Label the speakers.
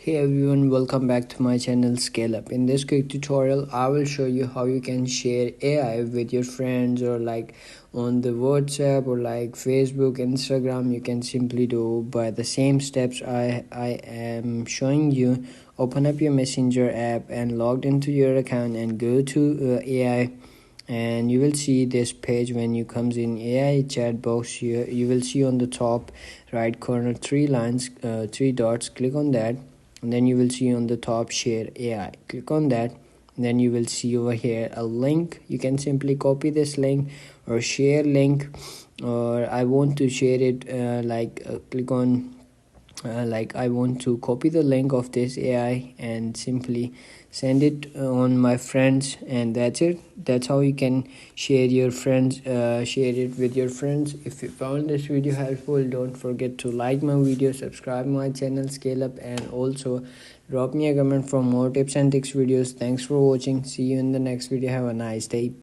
Speaker 1: Hey everyone, welcome back to my channel Scale Up. In this quick tutorial, I will show you how you can share AI with your friends or on the WhatsApp or Facebook, Instagram. You can simply do by the same steps I am showing you. Open up your Messenger app and logged into your account and go to AI, and you will see this page. When you comes in AI chat box here, you will see on the top right corner three dots. Click on that, and then you will see on the top share AI. Click on that, and then you will see over here a link. You can simply copy this link or share link, or I want to share it click on I want to copy the link of this AI and simply send it on my friends, and that's it. That's how you can share it with your friends. If you found this video helpful, don't forget to like my video, subscribe my channel Scale Up, and also drop me a comment for more tips and tricks videos. Thanks for watching. See you in the next video. Have a nice day.